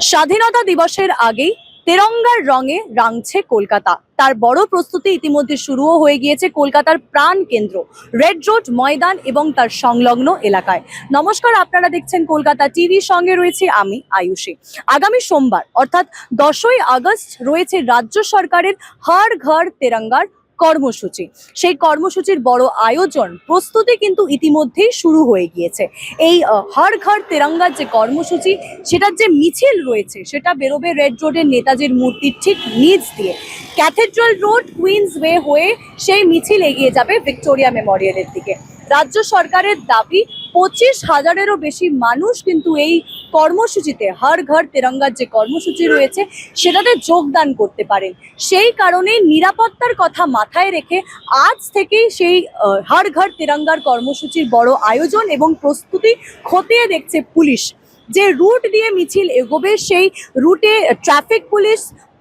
স্বাধীনতা দিবসের আগেই তেরঙ্গার রঙে রাঙছে কলকাতা। তার বড় প্রস্তুতি ইতিমধ্যে শুরুও হয়ে গিয়েছে কলকাতার প্রাণ কেন্দ্র রেড রোড ময়দান এবং তার সংলগ্ন এলাকায়। নমস্কার, আপনারা দেখছেন কলকাতা টিভি, সঙ্গে রয়েছে আমি আয়ুষী। আগামী সোমবার অর্থাৎ 10ই আগস্ট রয়েছে রাজ্য সরকারের হর ঘর তেরঙ্গার কর্মসূচি। সেই কর্মসূচির বড় আয়োজন প্রস্তুতি কিন্তু ইতিমধ্যেই শুরু হয়ে গিয়েছে। এই হর ঘর তেরঙ্গার যে কর্মসূচি, সেটার যে মিছিল রয়েছে সেটা বেরোবে রেড রোডের নেতাজির মূর্তির ঠিক নিচ দিয়ে ক্যাথেড্রাল রোড কুইন্স ওয়ে হয়ে সেই মিছিল এগিয়ে যাবে ভিক্টোরিয়া মেমোরিয়ালের দিকে। রাজ্য সরকারের দাবি 25,000-এরও বেশি মানুষ কিন্তু এই কর্মসূচিতে, হর ঘর তেরঙ্গার যে কর্মসূচি রয়েছে সেটাতে যোগদান করতে পারেন। সেই কারণে নিরাপত্তার কথা মাথায় রেখে আজ থেকেই সেই হর ঘর তেরঙ্গার কর্মসূচির বড় আয়োজন এবং প্রস্তুতি খতিয়ে দেখছে পুলিশ। যে রুট দিয়ে মিছিল এগোবে সেই রুটে ট্রাফিক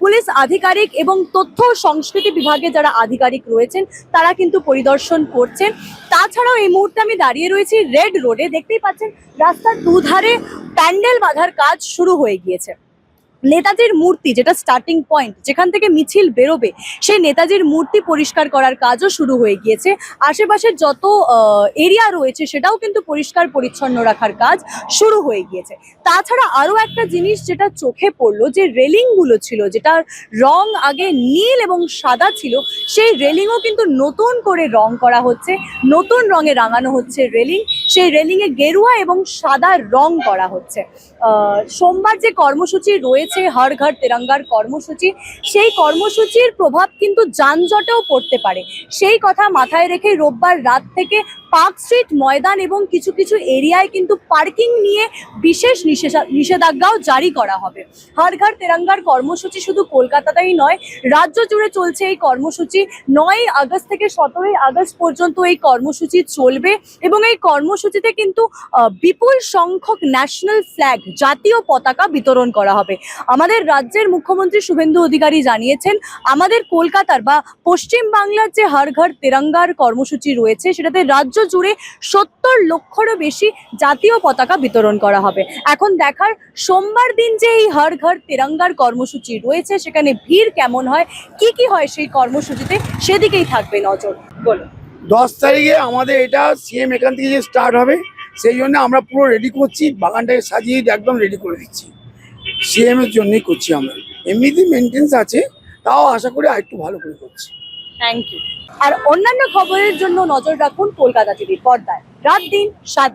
পুলিশ আধিকারিক এবং তথ্য সংস্কৃতি বিভাগে যারা আধিকারিক রয়েছেন তারা কিন্তু পরিদর্শন করছেন। তাছাড়াও এই মুহূর্তে আমি দাঁড়িয়ে রয়েছি রেড রোডে। দেখতেই পাচ্ছেন রাস্তার দুধারে প্যান্ডেল বাঁধার কাজ শুরু হয়ে গিয়েছে। নেতাজির মূর্তি, যেটা স্টার্টিং পয়েন্ট, যেখান থেকে মিছিল বেরোবে, সেই নেতাজির মূর্তি পরিষ্কার করার কাজও শুরু হয়ে গিয়েছে। আশেপাশের যত এরিয়া রয়েছে সেটাও কিন্তু পরিষ্কার পরিচ্ছন্ন রাখার কাজ শুরু হয়ে গিয়েছে। তাছাড়া আরও একটা জিনিস যেটা চোখে পড়লো, যে রেলিংগুলো ছিল, যেটার রং আগে নীল এবং সাদা ছিল, সেই রেলিংও কিন্তু নতুন করে রং করা হচ্ছে, নতুন রঙে রাঙানো হচ্ছে রেলিং। সেই রেলিংয়ে গেরুয়া এবং সাদা রং করা হচ্ছে। সোমবার যে কর্মসূচি রয়েছে হর ঘর তেরঙ্গার কর্মসূচি, সেই কর্মসূচির প্রভাব কিন্তু যানজটেও পড়তে পারে। সেই কথা মাথায় রেখে রোববার রাত থেকে পার্ক স্ট্রিট ময়দান এবং কিছু কিছু এরিয়ায় কিন্তু পার্কিং নিয়ে বিশেষ নিষেধাজ্ঞাও জারি করা হবে। হর ঘর তেরঙ্গার কর্মসূচি শুধু কলকাতাতেই নয়, রাজ্য জুড়ে চলছে এই কর্মসূচি। 9ই আগস্ট থেকে 17ই আগস্ট পর্যন্ত এই কর্মসূচি চলবে এবং এই কর্মসূচিতে কিন্তু বিপুল সংখ্যক ন্যাশনাল ফ্ল্যাগ, জাতীয় পতাকা বিতরণ করা হবে। আমাদের রাজ্যের মুখ্যমন্ত্রী শুভেন্দু অধিকারী জানিয়েছেন, আমাদের কলকাতার বা পশ্চিম বাংলার যে হর ঘর তেরঙ্গার কর্মসূচি রয়েছে সেটাতে রাজ্য জুড়ে 70 লক্ষেরও বেশি জাতীয় পতাকা বিতরণ করা হবে। এখন দেখার সোমবার দিন যে এই হর ঘর তেরঙ্গার কর্মসূচি রয়েছে সেখানে ভিড় কেমন হয়, কি হয় সেই কর্মসূচিতে, সেদিকেই থাকবে নজর। বলুন। 10 তারিখে আমাদের এটা সিএম এখান থেকে যে স্টার্ট হবে, সেই জন্য আমরা পুরো রেডি করছি, বাগানটাকে সাজিয়ে একদম রেডি করে দিচ্ছি। সিএম এর জন্যই করছি আমরা। এমনিতেই মেনটেন্স আছে, তাও আশা করি আরেকটু ভালো করে করছি। Thank you. আর অন্যান্য খবরের জন্য নজর রাখুন কলকাতা টিভির পর্দায়, রাত দিন 7।